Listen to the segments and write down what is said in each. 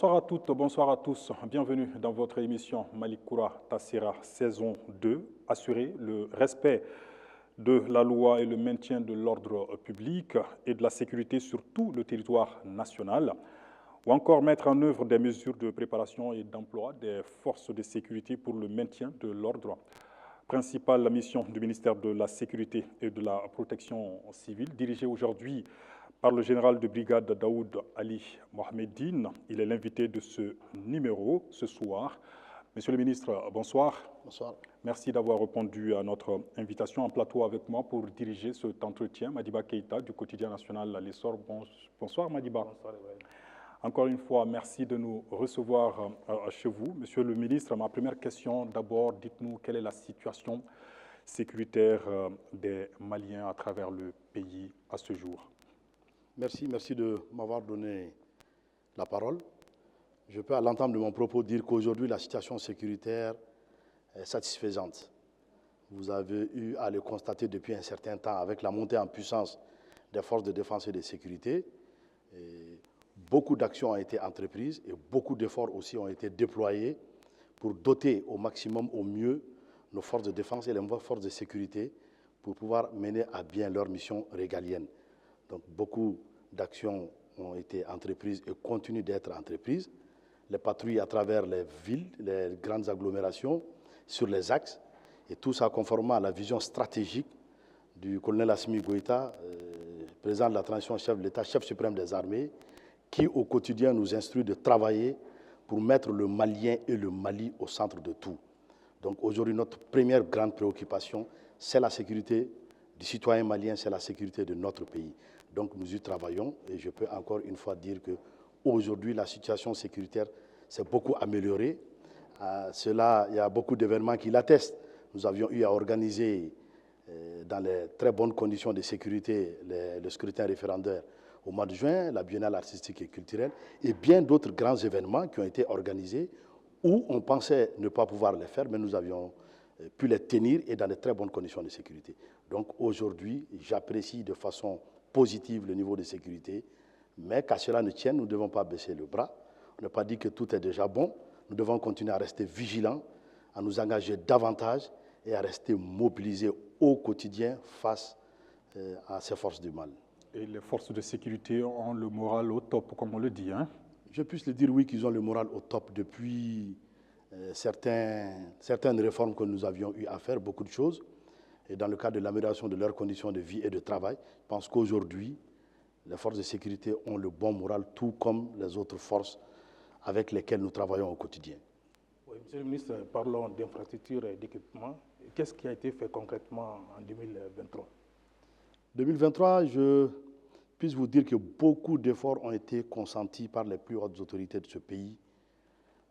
Bonsoir à toutes, bonsoir à tous. Bienvenue dans votre émission Malikoura Tassira saison 2. Assurer le respect de la loi et le maintien de l'ordre public et de la sécurité sur tout le territoire national, ou encore mettre en œuvre des mesures de préparation et d'emploi des forces de sécurité pour le maintien de l'ordre. Principale mission du ministère de la Sécurité et de la Protection civile, dirigée aujourd'hui par le général de brigade Daoud Ali Mohamedine. Il est l'invité de ce numéro ce soir. Monsieur le ministre, bonsoir. Bonsoir. Merci d'avoir répondu à notre invitation en plateau avec moi pour diriger cet entretien. Madiba Keïta du quotidien national L'Essor. Bonsoir Madiba. Bonsoir. Encore une fois, merci de nous recevoir chez vous. Monsieur le ministre, ma première question, d'abord, dites-nous quelle est la situation sécuritaire des Maliens à travers le pays à ce jour. Merci de m'avoir donné la parole. Je peux à l'entame de mon propos dire qu'aujourd'hui, la situation sécuritaire est satisfaisante. Vous avez eu à le constater depuis un certain temps avec la montée en puissance des forces de défense et de sécurité. Beaucoup d'actions ont été entreprises et beaucoup d'efforts aussi ont été déployés pour doter au maximum, au mieux, nos forces de défense et les forces de sécurité pour pouvoir mener à bien leur mission régalienne. Donc beaucoup d'actions ont été entreprises et continuent d'être entreprises. Les patrouilles à travers les villes, les grandes agglomérations, sur les axes, et tout ça conformément à la vision stratégique du colonel Assimi Goïta, président de la transition, chef de l'État, chef suprême des armées, qui au quotidien nous instruit de travailler pour mettre le Malien et le Mali au centre de tout. Donc aujourd'hui, notre première grande préoccupation, c'est la sécurité du citoyen malien, c'est la sécurité de notre pays. Donc nous y travaillons et je peux encore une fois dire qu'aujourd'hui, la situation sécuritaire s'est beaucoup améliorée. Il y a beaucoup d'événements qui l'attestent. Nous avions eu à organiser dans les très bonnes conditions de sécurité le scrutin référendaire au mois de juin, la biennale artistique et culturelle et bien d'autres grands événements qui ont été organisés où on pensait ne pas pouvoir les faire, mais nous avions pu les tenir et dans de très bonnes conditions de sécurité. Donc aujourd'hui, j'apprécie de façon positive le niveau de sécurité, mais qu'à cela ne tienne, nous ne devons pas baisser le bras. On n'a pas dit que tout est déjà bon. Nous devons continuer à rester vigilants, à nous engager davantage et à rester mobilisés au quotidien face à ces forces du mal. Et les forces de sécurité ont le moral au top, comme on le dit, hein? Je puisse le dire, oui, qu'ils ont le moral au top depuis certaines réformes que nous avions eu à faire, beaucoup de choses. Et dans le cadre de l'amélioration de leurs conditions de vie et de travail, je pense qu'aujourd'hui, les forces de sécurité ont le bon moral, tout comme les autres forces avec lesquelles nous travaillons au quotidien. Oui, Monsieur le ministre, parlons d'infrastructures et d'équipements. Qu'est-ce qui a été fait concrètement en 2023 ? 2023, je puisse vous dire que beaucoup d'efforts ont été consentis par les plus hautes autorités de ce pays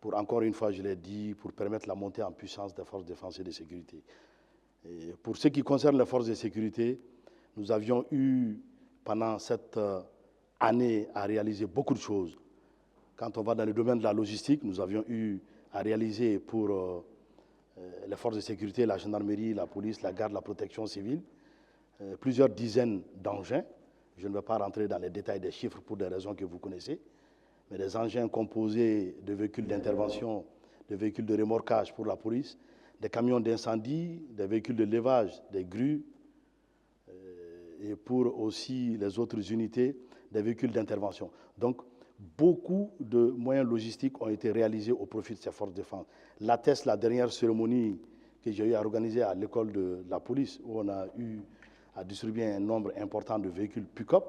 pour, encore une fois, je l'ai dit, pour permettre la montée en puissance des forces de défense et de sécurité. Et pour ce qui concerne les forces de sécurité, nous avions eu, pendant cette année, à réaliser beaucoup de choses. Quand on va dans le domaine de la logistique, nous avions eu à réaliser pour les forces de sécurité, la gendarmerie, la police, la garde, la protection civile, plusieurs dizaines d'engins. Je ne vais pas rentrer dans les détails des chiffres pour des raisons que vous connaissez, mais des engins composés de véhicules d'intervention, de véhicules de remorquage pour la police, des camions d'incendie, des véhicules de levage, des grues, et pour aussi les autres unités, des véhicules d'intervention. Donc, beaucoup de moyens logistiques ont été réalisés au profit de ces forces de défense. L'atteste la dernière cérémonie que j'ai eu à organiser à l'école de la police, où on a eu à distribuer un nombre important de véhicules pick-up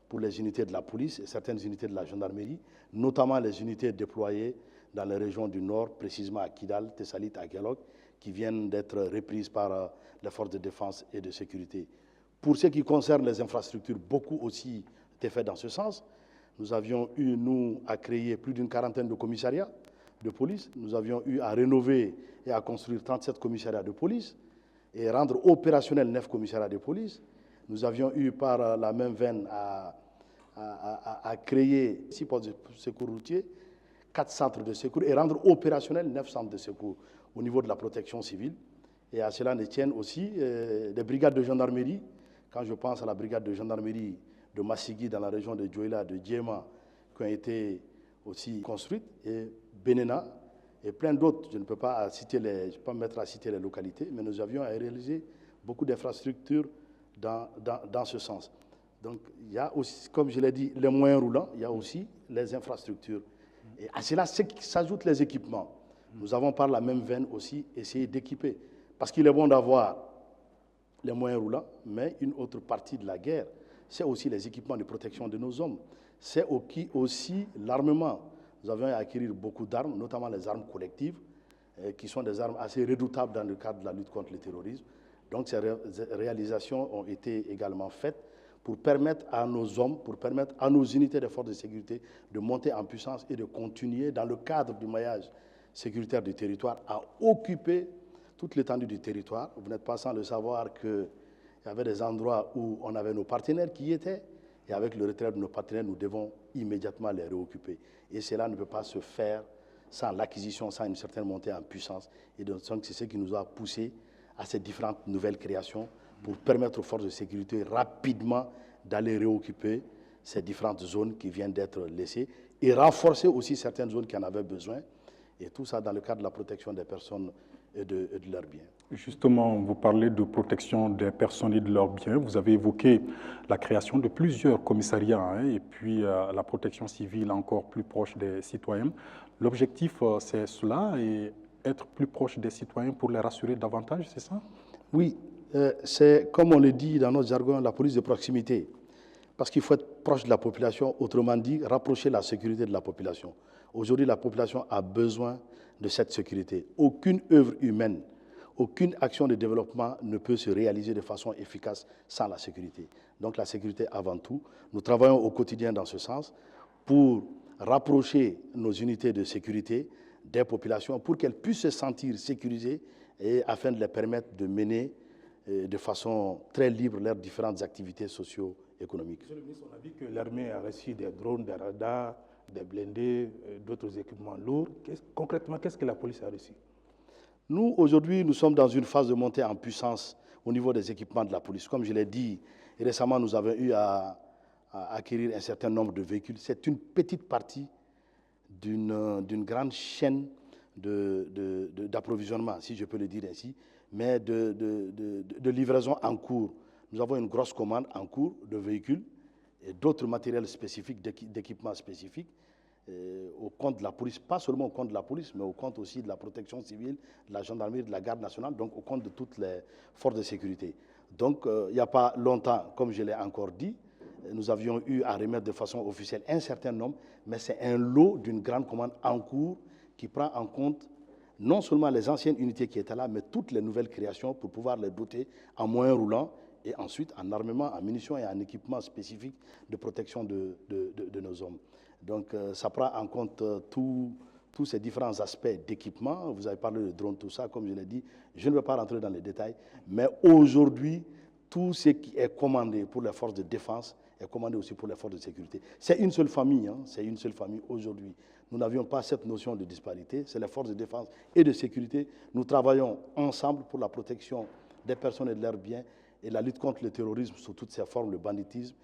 pour les unités de la police et certaines unités de la gendarmerie, notamment les unités déployées dans les régions du Nord, précisément à Kidal, Tessalit, à Guelok, qui viennent d'être reprises par les forces de défense et de sécurité. Pour ce qui concerne les infrastructures, beaucoup aussi été fait dans ce sens. Nous avions eu, nous, à créer plus d'une quarantaine de commissariats de police. Nous avions eu à rénover et à construire 37 commissariats de police et rendre opérationnels 9 commissariats de police. Nous avions eu par la même veine à créer 6 postes de secours routiers, 4 centres de secours et rendre opérationnels 9 centres de secours au niveau de la protection civile. Et à cela ne tiennent aussi des brigades de gendarmerie. Quand je pense à la brigade de gendarmerie de Massigui dans la région de Djouila, de Djema, qui ont été aussi construites, et Benena, et plein d'autres. Je ne peux pas me mettre à citer les localités, mais nous avions réalisé beaucoup d'infrastructures dans ce sens. Donc, il y a aussi, comme je l'ai dit, les moyens roulants, il y a aussi les infrastructures. Et à cela s'ajoutent les équipements. Nous avons par la même veine aussi essayé d'équiper. Parce qu'il est bon d'avoir les moyens roulants, mais une autre partie de la guerre, c'est aussi les équipements de protection de nos hommes. C'est aussi l'armement. Nous avons acquis beaucoup d'armes, notamment les armes collectives, qui sont des armes assez redoutables dans le cadre de la lutte contre le terrorisme. Donc ces réalisations ont été également faites pour permettre à nos hommes, pour permettre à nos unités de forces de sécurité de monter en puissance et de continuer, dans le cadre du maillage sécuritaire du territoire, à occuper toute l'étendue du territoire. Vous n'êtes pas sans le savoir qu'il y avait des endroits où on avait nos partenaires qui y étaient, et avec le retrait de nos partenaires, nous devons immédiatement les réoccuper. Et cela ne peut pas se faire sans l'acquisition, sans une certaine montée en puissance. Et donc, c'est ce qui nous a poussé à ces différentes nouvelles créations pour permettre aux forces de sécurité rapidement d'aller réoccuper ces différentes zones qui viennent d'être laissées et renforcer aussi certaines zones qui en avaient besoin. Et tout ça dans le cadre de la protection des personnes et de leurs biens. Justement, vous parlez de protection des personnes et de leurs biens. Vous avez évoqué la création de plusieurs commissariats et puis la protection civile encore plus proche des citoyens. L'objectif, c'est cela, et être plus proche des citoyens pour les rassurer davantage, c'est ça? Oui, c'est comme on le dit dans notre jargon, la police de proximité. Parce qu'il faut être proche de la population, autrement dit, rapprocher la sécurité de la population. Aujourd'hui, la population a besoin de cette sécurité. Aucune œuvre humaine, aucune action de développement ne peut se réaliser de façon efficace sans la sécurité. Donc la sécurité avant tout. Nous travaillons au quotidien dans ce sens pour rapprocher nos unités de sécurité des populations pour qu'elles puissent se sentir sécurisées et afin de les permettre de mener de façon très libre leurs différentes activités socio-économiques. Monsieur le ministre, on a vu que l'armée a reçu des drones, des radars, des blindés, d'autres équipements lourds. Concrètement, qu'est-ce que la police a reçu? Nous, aujourd'hui, nous sommes dans une phase de montée en puissance au niveau des équipements de la police. Comme je l'ai dit, récemment, nous avons eu à acquérir un certain nombre de véhicules. C'est une petite partie d'une grande chaîne d'approvisionnement, si je peux le dire ainsi, mais de livraison en cours. Nous avons une grosse commande en cours de véhicules et d'autres matériels spécifiques, d'équipements spécifiques, au compte de la police, pas seulement au compte de la police, mais au compte aussi de la protection civile, de la gendarmerie, de la garde nationale, donc au compte de toutes les forces de sécurité. Donc, il n'y a pas longtemps, comme je l'ai encore dit, nous avions eu à remettre de façon officielle un certain nombre, mais c'est un lot d'une grande commande en cours qui prend en compte non seulement les anciennes unités qui étaient là, mais toutes les nouvelles créations pour pouvoir les doter en moyens roulants et ensuite en armement, en munitions et en équipements spécifiques de protection de nos hommes. Donc ça prend en compte tous ces différents aspects d'équipement. Vous avez parlé de drones, tout ça, comme je l'ai dit. Je ne vais pas rentrer dans les détails, mais aujourd'hui, tout ce qui est commandé pour les forces de défense est commandé aussi pour les forces de sécurité. C'est une seule famille, c'est une seule famille aujourd'hui. Nous n'avions pas cette notion de disparité, c'est les forces de défense et de sécurité. Nous travaillons ensemble pour la protection des personnes et de leurs biens et la lutte contre le terrorisme sous toutes ses formes, le banditisme.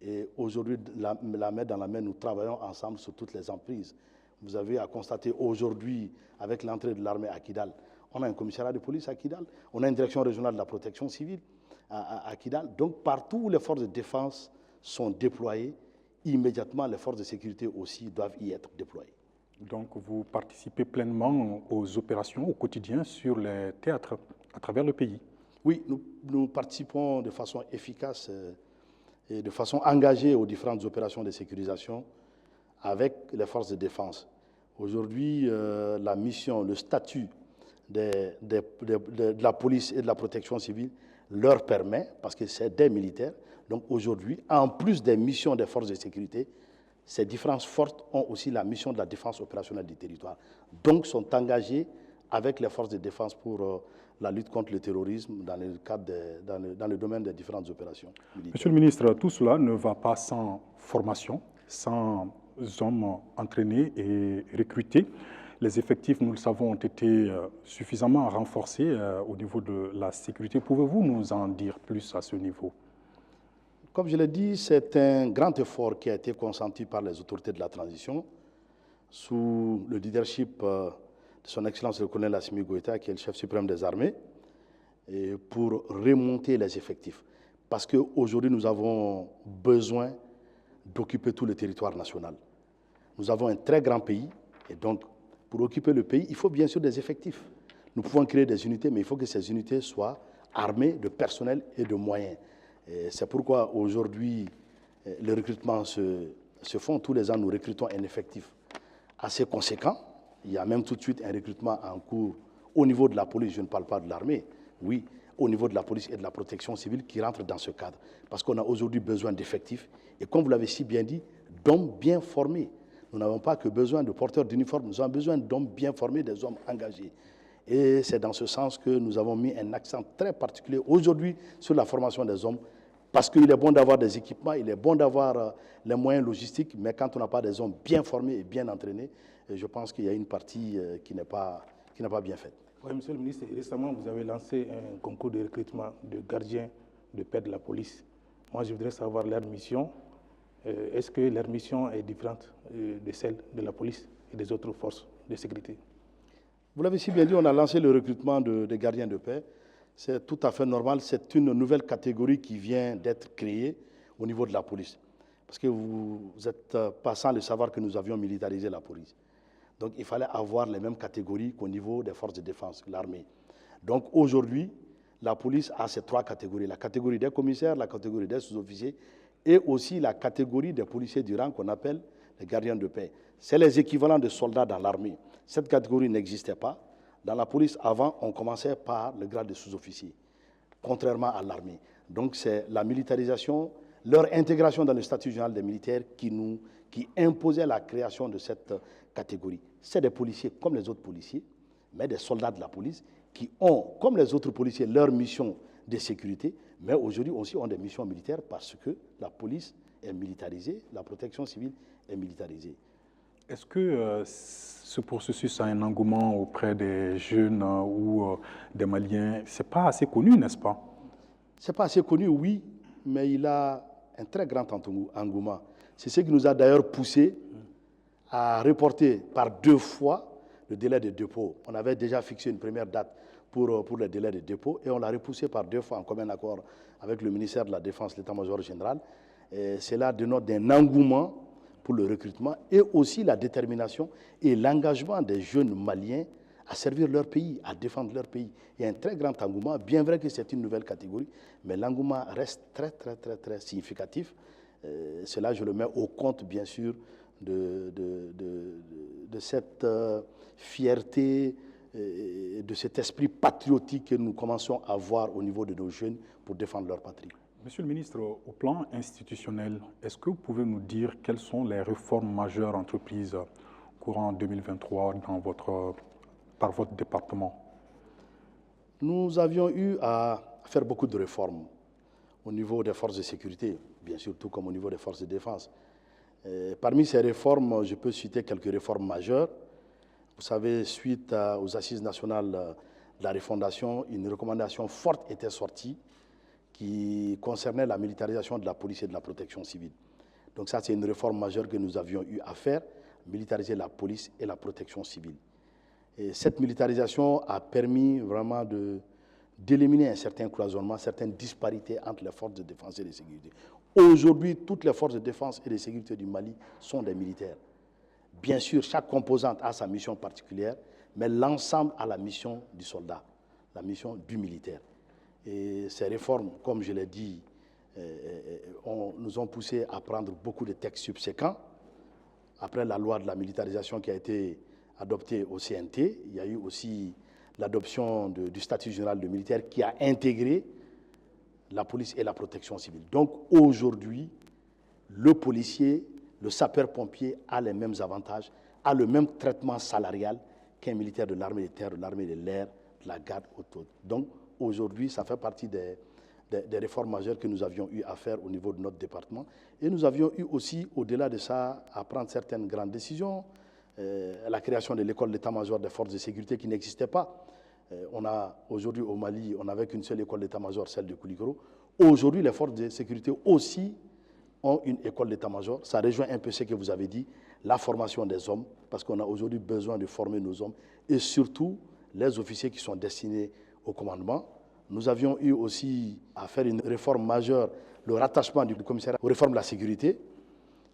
Et aujourd'hui, la main dans la main, nous travaillons ensemble sur toutes les emprises. Vous avez à constater aujourd'hui, avec l'entrée de l'armée à Kidal, on a un commissariat de police à Kidal, on a une direction régionale de la protection civile à Kidal. Donc partout où les forces de défense sont déployées, immédiatement les forces de sécurité aussi doivent y être déployées. Donc vous participez pleinement aux opérations au quotidien sur les théâtres à travers le pays? Oui, nous participons de façon efficace et de façon engagée aux différentes opérations de sécurisation avec les forces de défense. Aujourd'hui, la mission, le statut de la police et de la protection civile leur permet, parce que c'est des militaires, donc aujourd'hui, en plus des missions des forces de sécurité, ces différentes forces ont aussi la mission de la défense opérationnelle du territoire. Donc sont engagés avec les forces de défense pour la lutte contre le terrorisme dans le domaine des différentes opérations militaires. Monsieur le ministre, tout cela ne va pas sans formation, sans hommes entraînés et recrutés. Les effectifs, nous le savons, ont été suffisamment renforcés au niveau de la sécurité. Pouvez-vous nous en dire plus à ce niveau? Comme je l'ai dit, c'est un grand effort qui a été consenti par les autorités de la transition. sous le leadership de son Excellence le colonel Assimi Goïta, qui est le chef suprême des armées, et pour remonter les effectifs. Parce qu'aujourd'hui, nous avons besoin d'occuper tout le territoire national. Nous avons un très grand pays, et donc, pour occuper le pays, il faut bien sûr des effectifs. Nous pouvons créer des unités, mais il faut que ces unités soient armées de personnel et de moyens. C'est pourquoi aujourd'hui, les recrutements se font. Tous les ans, nous recrutons un effectif assez conséquent. Il y a même tout de suite un recrutement en cours au niveau de la police, je ne parle pas de l'armée, oui, au niveau de la police et de la protection civile qui rentre dans ce cadre. Parce qu'on a aujourd'hui besoin d'effectifs et comme vous l'avez si bien dit, d'hommes bien formés. Nous n'avons pas que besoin de porteurs d'uniformes, nous avons besoin d'hommes bien formés, des hommes engagés. Et c'est dans ce sens que nous avons mis un accent très particulier aujourd'hui sur la formation des hommes, parce qu'il est bon d'avoir des équipements, il est bon d'avoir les moyens logistiques, mais quand on n'a pas des hommes bien formés et bien entraînés, je pense qu'il y a une partie qui n'est pas bien faite. Oui, monsieur le ministre, récemment, vous avez lancé un concours de recrutement de gardiens de paix de la police. Moi, je voudrais savoir leur mission. Est-ce que leur mission est différente de celle de la police et des autres forces de sécurité? Vous l'avez si bien dit, on a lancé le recrutement de gardiens de paix. C'est tout à fait normal. C'est une nouvelle catégorie qui vient d'être créée au niveau de la police. Parce que vous êtes pas sans le savoir que nous avions militarisé la police. Donc il fallait avoir les mêmes catégories qu'au niveau des forces de défense, l'armée. Donc aujourd'hui, la police a ces trois catégories. La catégorie des commissaires, la catégorie des sous-officiers et aussi la catégorie des policiers du rang qu'on appelle les gardiens de paix. C'est les équivalents de soldats dans l'armée. Cette catégorie n'existait pas. Dans la police, avant, on commençait par le grade de sous-officier, contrairement à l'armée. Donc c'est la militarisation, leur intégration dans le statut général des militaires qui imposait la création de cette catégorie. C'est des policiers comme les autres policiers, mais des soldats de la police qui ont, comme les autres policiers, leur mission de sécurité, mais aujourd'hui aussi ont des missions militaires parce que la police est militarisée, la protection civile est militarisée. Est-ce que ce processus a un engouement auprès des jeunes ou des Maliens? Ce n'est pas assez connu, n'est-ce pas? Ce n'est pas assez connu, oui, mais il a un très grand engouement. C'est ce qui nous a d'ailleurs poussé à reporter par 2 fois le délai de dépôt. On avait déjà fixé une première date pour le délai de dépôt et on l'a repoussé par 2 fois en commun accord avec le ministère de la Défense, l'état-major général. Cela dénote d'un engouement pour le recrutement et aussi la détermination et l'engagement des jeunes Maliens à servir leur pays, à défendre leur pays. Il y a un très grand engouement, bien vrai que c'est une nouvelle catégorie, mais l'engouement reste très, très, très, très significatif. Cela, je le mets au compte, bien sûr, de cette fierté, de cet esprit patriotique que nous commençons à voir au niveau de nos jeunes pour défendre leur patrie. Monsieur le ministre, au plan institutionnel, est-ce que vous pouvez nous dire quelles sont les réformes majeures entreprises courant 2023 par votre département? Nous avions eu à faire beaucoup de réformes au niveau des forces de sécurité, bien sûr, tout comme au niveau des forces de défense. Parmi ces réformes, je peux citer quelques réformes majeures. Vous savez, suite aux assises nationales de la refondation, une recommandation forte était sortie qui concernait la militarisation de la police et de la protection civile. Donc ça, c'est une réforme majeure que nous avions eu à faire, militariser la police et la protection civile. Et cette militarisation a permis vraiment d'éliminer un certain cloisonnement, certaines disparités entre les forces de défense et de sécurité. Aujourd'hui, toutes les forces de défense et de sécurité du Mali sont des militaires. Bien sûr, chaque composante a sa mission particulière, mais l'ensemble a la mission du soldat, la mission du militaire. Et ces réformes, comme je l'ai dit, nous ont poussé à prendre beaucoup de textes subséquents. Après la loi de la militarisation qui a été adoptée au CNT, il y a eu aussi l'adoption du statut général de militaire qui a intégré la police et la protection civile. Donc aujourd'hui, le policier, le sapeur-pompier a les mêmes avantages, a le même traitement salarial qu'un militaire de l'armée de terre, de l'armée de l'air, de la garde auto. Donc aujourd'hui, ça fait partie des réformes majeures que nous avions eu à faire au niveau de notre département. Et nous avions eu aussi, au-delà de ça, à prendre certaines grandes décisions. La création de l'école d'état-major des forces de sécurité qui n'existait pas. On a aujourd'hui au Mali, on n'avait qu'une seule école d'état-major, celle de Koulikoro. Aujourd'hui, les forces de sécurité aussi ont une école d'état-major. Ça rejoint un peu ce que vous avez dit. la formation des hommes, parce qu'on a aujourd'hui besoin de former nos hommes, et surtout les officiers qui sont destinés au commandement. Nous avions eu aussi à faire une réforme majeure, le rattachement du commissariat aux réformes de la sécurité,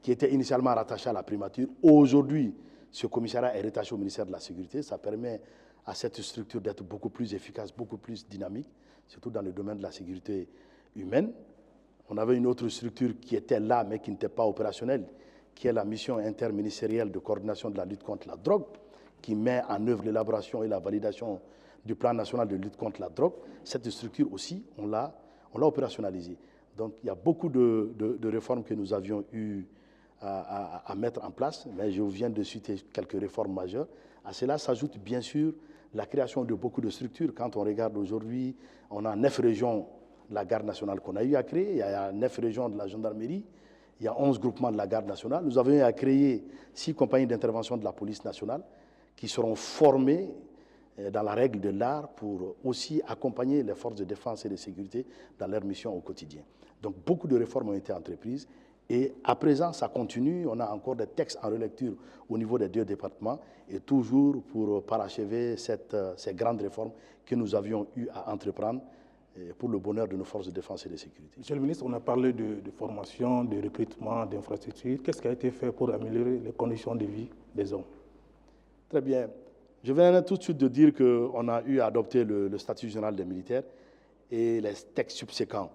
qui était initialement rattaché à la primature. Aujourd'hui, ce commissariat est rattaché au ministère de la Sécurité. Ça permet à cette structure d'être beaucoup plus efficace, beaucoup plus dynamique, surtout dans le domaine de la sécurité humaine. On avait une autre structure qui était là, mais qui n'était pas opérationnelle, qui est la mission interministérielle de coordination de la lutte contre la drogue, qui met en œuvre l'élaboration et la validation du plan national de lutte contre la drogue. Cette structure aussi, on l'a opérationnalisée. Donc il y a beaucoup de réformes que nous avions eu à mettre en place, mais je viens de citer quelques réformes majeures. À cela s'ajoute bien sûr la création de beaucoup de structures. Quand on regarde aujourd'hui, on a 9 régions de la garde nationale qu'on a eu à créer, il y a 9 régions de la gendarmerie, il y a 11 groupements de la garde nationale. Nous avons eu à créer 6 compagnies d'intervention de la police nationale qui seront formées dans la règle de l'art pour aussi accompagner les forces de défense et de sécurité dans leur mission au quotidien. Donc beaucoup de réformes ont été entreprises. Et à présent, ça continue. On a encore des textes en relecture au niveau des 2 départements et toujours pour parachever ces grandes réformes que nous avions eu à entreprendre pour le bonheur de nos forces de défense et de sécurité. Monsieur le ministre, on a parlé de formation, de recrutement, d'infrastructures. Qu'est-ce qui a été fait pour améliorer les conditions de vie des hommes? Très bien. Je viens tout de suite de dire qu'on a eu à adopter le statut général des militaires et les textes subséquents.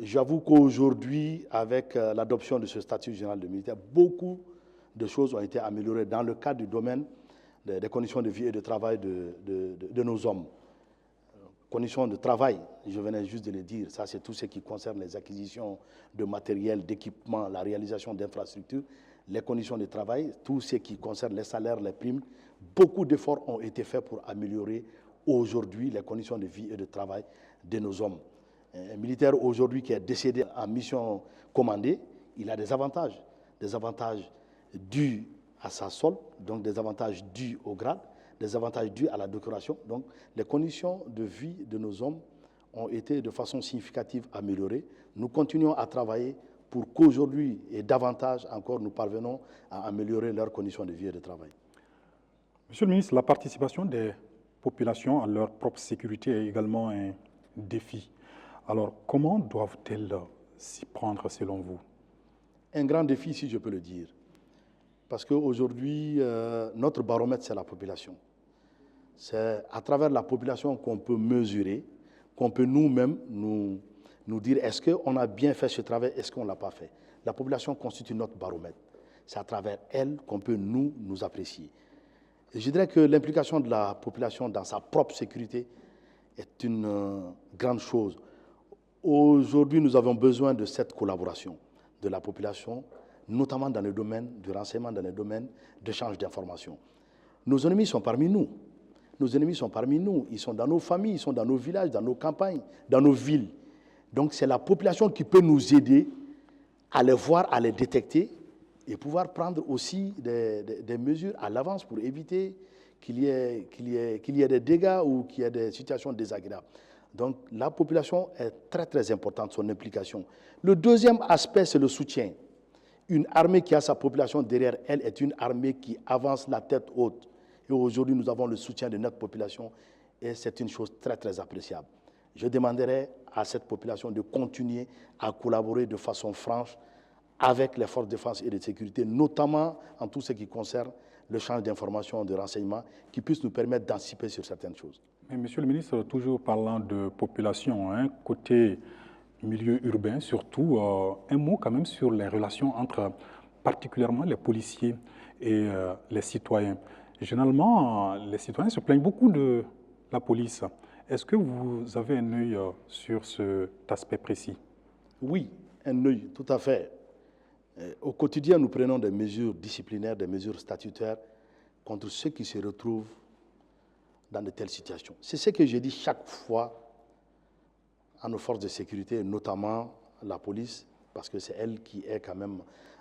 J'avoue qu'aujourd'hui, avec l'adoption de ce statut général de militaire, beaucoup de choses ont été améliorées dans le cadre du domaine des conditions de vie et de travail de nos hommes. Conditions de travail, je venais juste de le dire, ça c'est tout ce qui concerne les acquisitions de matériel, d'équipement, la réalisation d'infrastructures, les conditions de travail, tout ce qui concerne les salaires, les primes. Beaucoup d'efforts ont été faits pour améliorer aujourd'hui les conditions de vie et de travail de nos hommes. Un militaire aujourd'hui qui est décédé en mission commandée, il a des avantages dus à sa solde, donc des avantages dus au grade, des avantages dus à la décoration. Donc les conditions de vie de nos hommes ont été de façon significative améliorées. Nous continuons à travailler pour qu'aujourd'hui et davantage encore nous parvenons à améliorer leurs conditions de vie et de travail. Monsieur le ministre, la participation des populations à leur propre sécurité est également un défi. Alors, comment doivent-elles s'y prendre selon vous? Un grand défi, si je peux le dire. Parce qu'aujourd'hui, notre baromètre, c'est la population. C'est à travers la population qu'on peut mesurer, qu'on peut nous-mêmes nous dire est-ce qu'on a bien fait ce travail, est-ce qu'on ne l'a pas fait. La population constitue notre baromètre. C'est à travers elle qu'on peut nous apprécier. Et je dirais que l'implication de la population dans sa propre sécurité est une grande chose. Aujourd'hui, nous avons besoin de cette collaboration de la population, notamment dans le domaine du renseignement, dans le domaine d'échange d'informations. Nos ennemis sont parmi nous. Nos ennemis sont parmi nous. Ils sont dans nos familles, ils sont dans nos villages, dans nos campagnes, dans nos villes. Donc c'est la population qui peut nous aider à les voir, à les détecter et pouvoir prendre aussi des mesures à l'avance pour éviter qu'il y ait des dégâts ou qu'il y ait des situations désagréables. Donc la population est très très importante, son implication. Le deuxième aspect, c'est le soutien. Une armée qui a sa population derrière elle est une armée qui avance la tête haute. Et aujourd'hui, nous avons le soutien de notre population et c'est une chose très très appréciable. Je demanderai à cette population de continuer à collaborer de façon franche avec les forces de défense et de sécurité, notamment en tout ce qui concerne l'échange d'informations, de renseignements, qui puissent nous permettre d'anticiper sur certaines choses. Mais monsieur le ministre, toujours parlant de population, côté milieu urbain surtout, un mot quand même sur les relations entre particulièrement les policiers et les citoyens. Généralement, les citoyens se plaignent beaucoup de la police. Est-ce que vous avez un œil sur cet aspect précis? Oui, un œil, tout à fait. Au quotidien, nous prenons des mesures disciplinaires, des mesures statutaires contre ceux qui se retrouvent dans de telles situations. C'est ce que je dis chaque fois à nos forces de sécurité, notamment la police, parce que c'est elle qui est quand même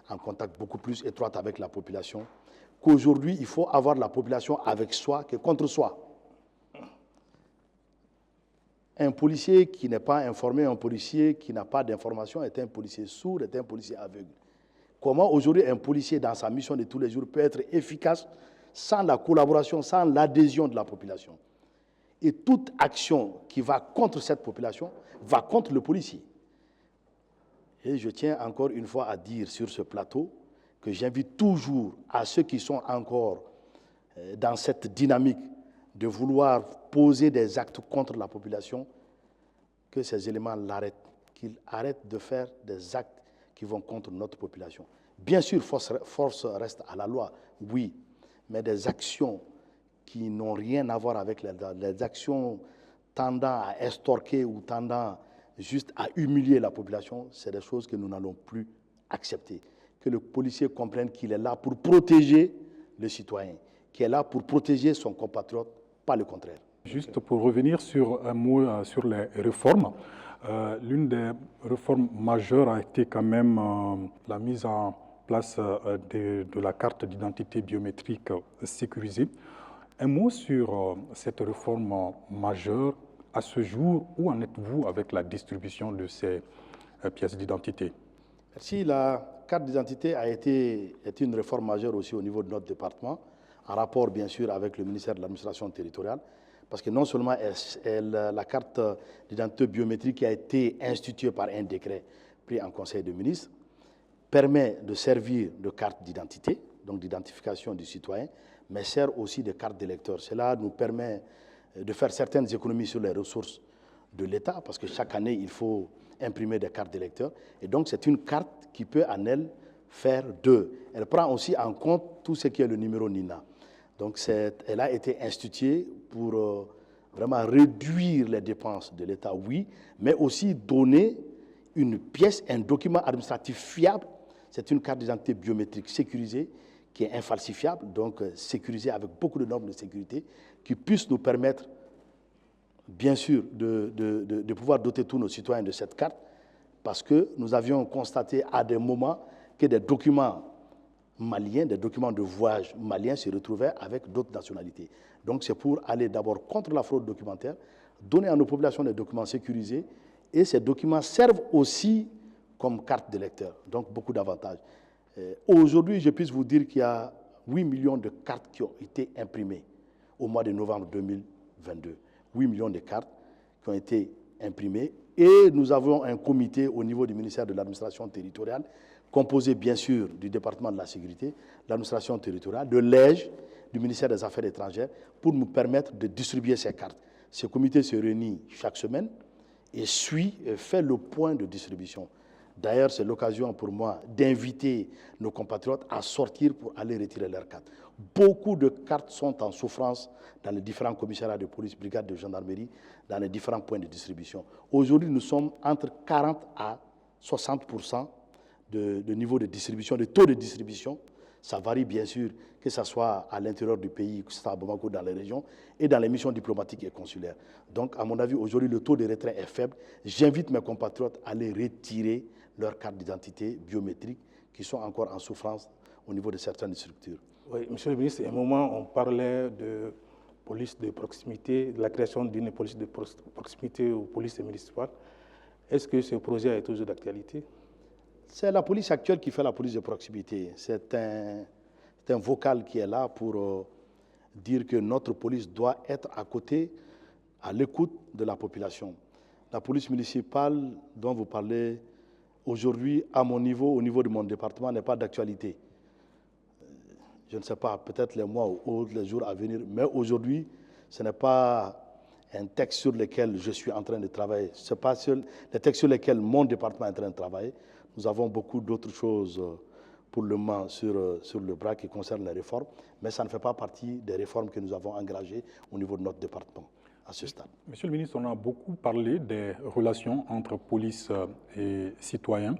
en contact beaucoup plus étroit avec la population, qu'aujourd'hui, il faut avoir la population avec soi que contre soi. Un policier qui n'est pas informé, un policier qui n'a pas d'information est un policier sourd, est un policier aveugle. Comment aujourd'hui un policier dans sa mission de tous les jours peut être efficace sans la collaboration, sans l'adhésion de la population. Et toute action qui va contre cette population va contre le policier. Et je tiens encore une fois à dire sur ce plateau que j'invite toujours à ceux qui sont encore dans cette dynamique de vouloir poser des actes contre la population, que ces éléments l'arrêtent, qu'ils arrêtent de faire des actes qui vont contre notre population. Bien sûr, force reste à la loi, oui, mais des actions qui n'ont rien à voir avec les actions tendant à estorquer ou tendant juste à humilier la population, c'est des choses que nous n'allons plus accepter. Que le policier comprenne qu'il est là pour protéger le citoyen, qu'il est là pour protéger son compatriote, pas le contraire. Juste pour revenir sur un mot sur les réformes, l'une des réformes majeures a été quand même la mise en place de la carte d'identité biométrique sécurisée. Un mot sur cette réforme majeure. À ce jour, où en êtes-vous avec la distribution de ces pièces d'identité? Merci. La carte d'identité est une réforme majeure aussi au niveau de notre département, en rapport bien sûr avec le ministère de l'administration territoriale, parce que non seulement la carte d'identité biométrique qui a été instituée par un décret pris en Conseil de ministres, permet de servir de carte d'identité, donc d'identification du citoyen, mais sert aussi de carte d'électeur. Cela nous permet de faire certaines économies sur les ressources de l'État, parce que chaque année, il faut imprimer des cartes d'électeurs. Et donc, c'est une carte qui peut en elle faire deux. Elle prend aussi en compte tout ce qui est le numéro NINA. Donc, elle a été instituée pour vraiment réduire les dépenses de l'État, oui, mais aussi donner une pièce, un document administratif fiable. C'est une carte d'identité biométrique sécurisée qui est infalsifiable, donc sécurisée avec beaucoup de normes de sécurité, qui puisse nous permettre, bien sûr, de pouvoir doter tous nos citoyens de cette carte, parce que nous avions constaté à des moments que des documents maliens, des documents de voyage maliens se retrouvaient avec d'autres nationalités. Donc c'est pour aller d'abord contre la fraude documentaire, donner à nos populations des documents sécurisés, et ces documents servent aussi comme carte d'électeur, donc beaucoup d'avantages. Aujourd'hui, je puisse vous dire qu'il y a 8 millions de cartes qui ont été imprimées au mois de novembre 2022. 8 millions de cartes qui ont été imprimées. Et nous avons un comité au niveau du ministère de l'administration territoriale, composé bien sûr du département de la sécurité, de l'administration territoriale, de l'EJ, du ministère des Affaires étrangères, pour nous permettre de distribuer ces cartes. Ce comité se réunit chaque semaine et fait le point de distribution. D'ailleurs, c'est l'occasion pour moi d'inviter nos compatriotes à sortir pour aller retirer leurs cartes. Beaucoup de cartes sont en souffrance dans les différents commissariats de police, brigades de gendarmerie, dans les différents points de distribution. Aujourd'hui, nous sommes entre 40 à 60% de niveau de distribution, de taux de distribution. Ça varie bien sûr, que ce soit à l'intérieur du pays, que ce soit à Bamako, dans les régions, et dans les missions diplomatiques et consulaires. Donc, à mon avis, aujourd'hui, le taux de retrait est faible. J'invite mes compatriotes à aller retirer leurs cartes d'identité biométriques qui sont encore en souffrance au niveau de certaines structures. Oui, monsieur le ministre, à un moment, on parlait de police de proximité, de la création d'une police de proximité aux polices municipales. Est-ce que ce projet est toujours d'actualité? C'est la police actuelle qui fait la police de proximité. C'est un vocal qui est là pour dire que notre police doit être à côté, à l'écoute de la population. La police municipale dont vous parlez aujourd'hui, à mon niveau, au niveau de mon département, n'est pas d'actualité. Je ne sais pas, peut-être les mois ou les jours à venir, mais aujourd'hui, ce n'est pas un texte sur lequel je suis en train de travailler. Ce n'est pas les textes sur lesquels mon département est en train de travailler. Nous avons beaucoup d'autres choses pour le moment sur le bras qui concernent les réformes, mais ça ne fait pas partie des réformes que nous avons engagées au niveau de notre département à ce stade. Monsieur le ministre, on a beaucoup parlé des relations entre police et citoyens.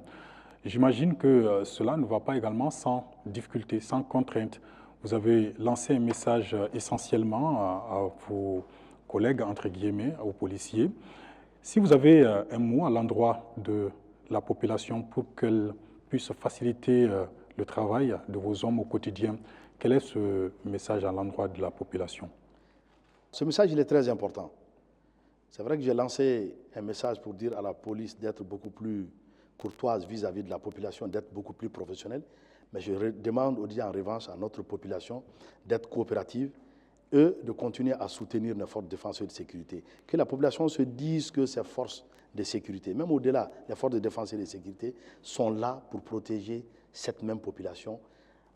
J'imagine que cela ne va pas également sans difficulté, sans contrainte. Vous avez lancé un message essentiellement à vos collègues, entre guillemets, aux policiers. Si vous avez un mot à l'endroit de la population pour qu'elle puisse faciliter le travail de vos hommes au quotidien, quel est ce message à l'endroit de la population? Ce message, il est très important. C'est vrai que j'ai lancé un message pour dire à la police d'être beaucoup plus courtoise vis-à-vis de la population, d'être beaucoup plus professionnelle. Mais je demande aussi en revanche à notre population d'être coopérative et de continuer à soutenir nos forces de défense et de sécurité. Que la population se dise que ces forces de sécurité, même au-delà, les forces de défense et de sécurité sont là pour protéger cette même population,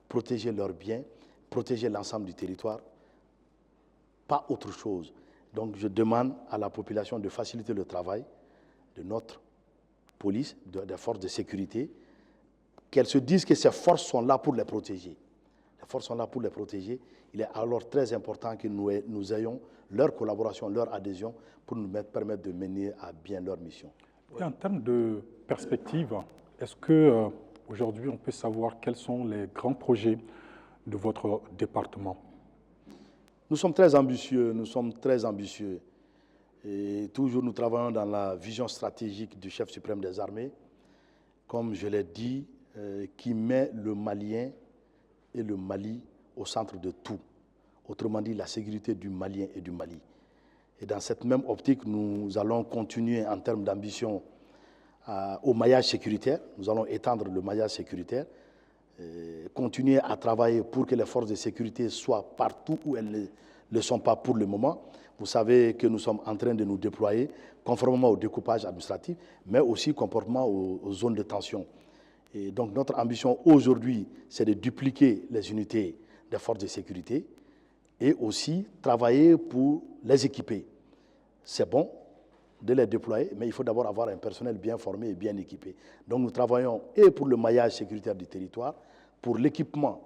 protéger leurs biens, protéger l'ensemble du territoire, pas autre chose. Donc je demande à la population de faciliter le travail de notre police, des forces de sécurité, qu'elles se disent que ces forces sont là pour les protéger. Les forces sont là pour les protéger. Il est alors très important que nous ayons leur collaboration, leur adhésion pour nous permettre de mener à bien leur mission. Et en termes de perspective, est-ce qu'aujourd'hui on peut savoir quels sont les grands projets de votre département? Nous sommes très ambitieux, Et toujours nous travaillons dans la vision stratégique du chef suprême des armées, comme je l'ai dit, qui met le Malien et le Mali au centre de tout. Autrement dit, la sécurité du Malien et du Mali. Et dans cette même optique, nous allons continuer en termes d'ambition au maillage sécuritaire. Nous allons étendre le maillage sécuritaire, continuer à travailler pour que les forces de sécurité soient partout où elles ne le sont pas pour le moment. Vous savez que nous sommes en train de nous déployer conformément au découpage administratif, mais aussi conformément aux zones de tension. Et donc notre ambition aujourd'hui, c'est de dupliquer les unités des forces de sécurité et aussi travailler pour les équiper. C'est bon de les déployer, mais il faut d'abord avoir un personnel bien formé et bien équipé. Donc nous travaillons et pour le maillage sécuritaire du territoire, pour l'équipement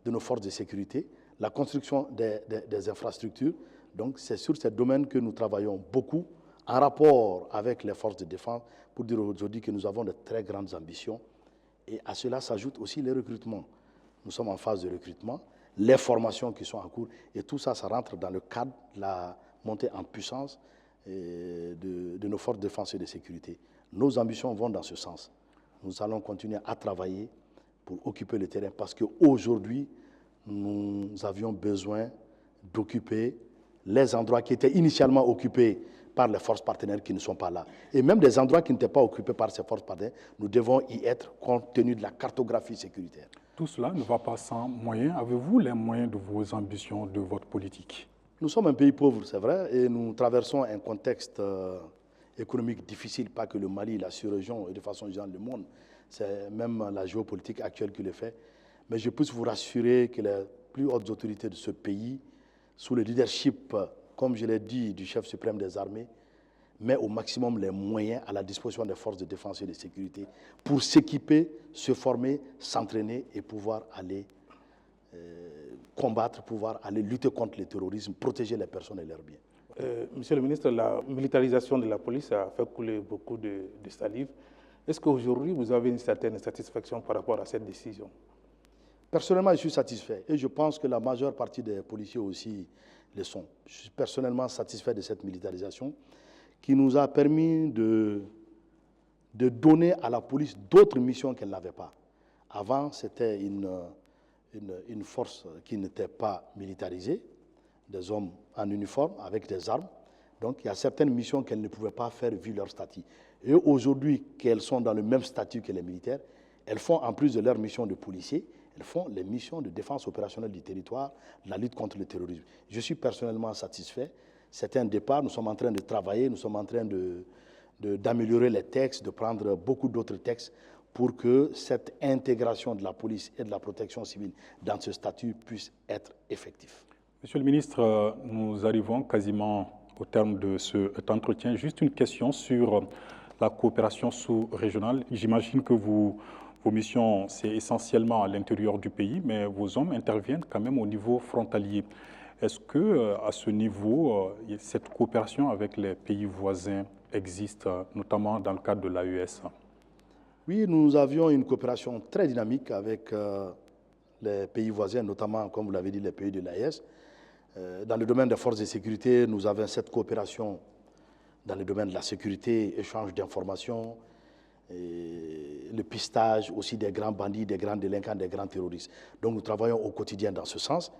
de nos forces de sécurité, la construction des infrastructures. Donc c'est sur ces domaines que nous travaillons beaucoup en rapport avec les forces de défense pour dire aujourd'hui que nous avons de très grandes ambitions. Et à cela s'ajoute aussi les recrutements. Nous sommes en phase de recrutement, les formations qui sont en cours, et tout ça, ça rentre dans le cadre de la montée en puissance de nos forces de défense et de sécurité. Nos ambitions vont dans ce sens. Nous allons continuer à travailler pour occuper le terrain parce qu'aujourd'hui, nous avions besoin d'occuper les endroits qui étaient initialement occupés par les forces partenaires qui ne sont pas là. Et même des endroits qui n'étaient pas occupés par ces forces partenaires, nous devons y être compte tenu de la cartographie sécuritaire. Tout cela ne va pas sans moyens. Avez-vous les moyens de vos ambitions, de votre politique? Nous sommes un pays pauvre, c'est vrai, et nous traversons un contexte économique difficile, pas que le Mali, la sous-région et de façon générale le monde. C'est même la géopolitique actuelle qui le fait. Mais je peux vous rassurer que les plus hautes autorités de ce pays, sous le leadership, comme je l'ai dit, du chef suprême des armées, met au maximum les moyens à la disposition des forces de défense et de sécurité pour s'équiper, se former, s'entraîner et pouvoir aller combattre, pouvoir aller lutter contre le terrorisme, protéger les personnes et leurs biens. Monsieur le ministre, la militarisation de la police a fait couler beaucoup de salive. Est-ce qu'aujourd'hui, vous avez une certaine satisfaction par rapport à cette décision? Personnellement, je suis satisfait et je pense que la majeure partie des policiers aussi le sont. Je suis personnellement satisfait de cette militarisation qui nous a permis de donner à la police d'autres missions qu'elle n'avait pas. Avant, c'était une force qui n'était pas militarisée, des hommes en uniforme avec des armes. Donc, il y a certaines missions qu'elles ne pouvaient pas faire vu leur statut. Et aujourd'hui, qu'elles sont dans le même statut que les militaires, elles font, en plus de leur mission de policier, elles font les missions de défense opérationnelle du territoire, de la lutte contre le terrorisme. Je suis personnellement satisfait. C'est un départ. Nous sommes en train de travailler, nous sommes en train d'améliorer les textes, de prendre beaucoup d'autres textes pour que cette intégration de la police et de la protection civile dans ce statut puisse être effective. Monsieur le ministre, nous arrivons quasiment au terme de cet entretien. Juste une question sur la coopération sous-régionale. J'imagine que vos missions, c'est essentiellement à l'intérieur du pays, mais vos hommes interviennent quand même au niveau frontalier. Est-ce qu'à ce niveau, cette coopération avec les pays voisins existe, notamment dans le cadre de l'AES? Oui, nous avions une coopération très dynamique avec les pays voisins, notamment, comme vous l'avez dit, les pays de l'AES. Dans le domaine des forces de sécurité, nous avons cette coopération dans le domaine de la sécurité, échange d'informations, le pistage aussi des grands bandits, des grands délinquants, des grands terroristes. Donc nous travaillons au quotidien dans ce sens.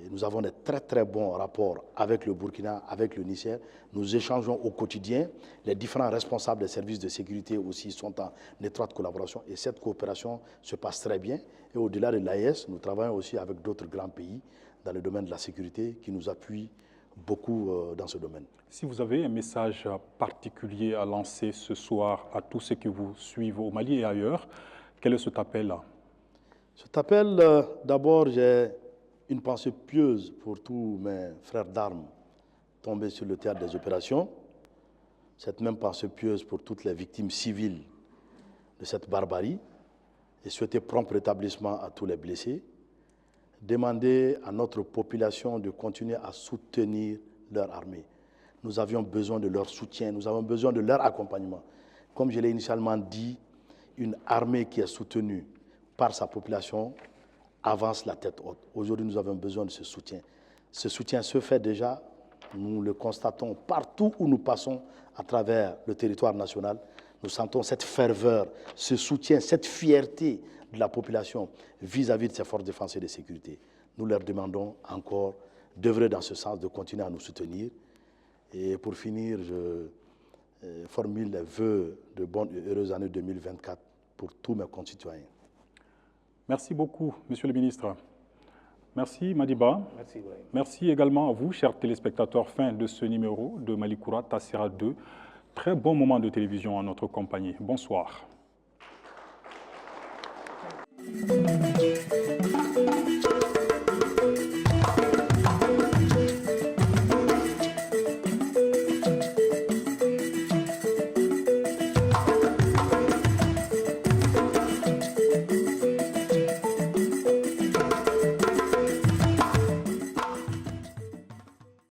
Et nous avons des très très bons rapports avec le Burkina, avec le Niger. Nous échangeons au quotidien. Les différents responsables des services de sécurité aussi sont en étroite collaboration et cette coopération se passe très bien. Et au-delà de l'AES, nous travaillons aussi avec d'autres grands pays dans le domaine de la sécurité qui nous appuient beaucoup dans ce domaine. Si vous avez un message particulier à lancer ce soir à tous ceux qui vous suivent au Mali et ailleurs, quel est cet appel-là? Cet appel, d'abord, j'ai une pensée pieuse pour tous mes frères d'armes tombés sur le théâtre des opérations. Cette même pensée pieuse pour toutes les victimes civiles de cette barbarie et souhaiter prompt rétablissement à tous les blessés. Demander à notre population de continuer à soutenir leur armée. Nous avions besoin de leur soutien, nous avons besoin de leur accompagnement. Comme je l'ai initialement dit, une armée qui est soutenue par sa population avance la tête haute. Aujourd'hui, nous avons besoin de ce soutien. Ce soutien se fait déjà, nous le constatons partout où nous passons à travers le territoire national. Nous sentons cette ferveur, ce soutien, cette fierté de la population vis-à-vis de ces forces de défense et de sécurité. Nous leur demandons encore d'œuvrer dans ce sens, de continuer à nous soutenir. Et pour finir, je formule les vœux de bonne et heureuse année 2024 pour tous mes concitoyens. Merci beaucoup, Monsieur le Ministre. Merci, Madiba. Merci, Ibrahim. Merci également à vous, chers téléspectateurs. Fin de ce numéro de Mali Koura Tassira 2. Très bon moment de télévision en notre compagnie. Bonsoir.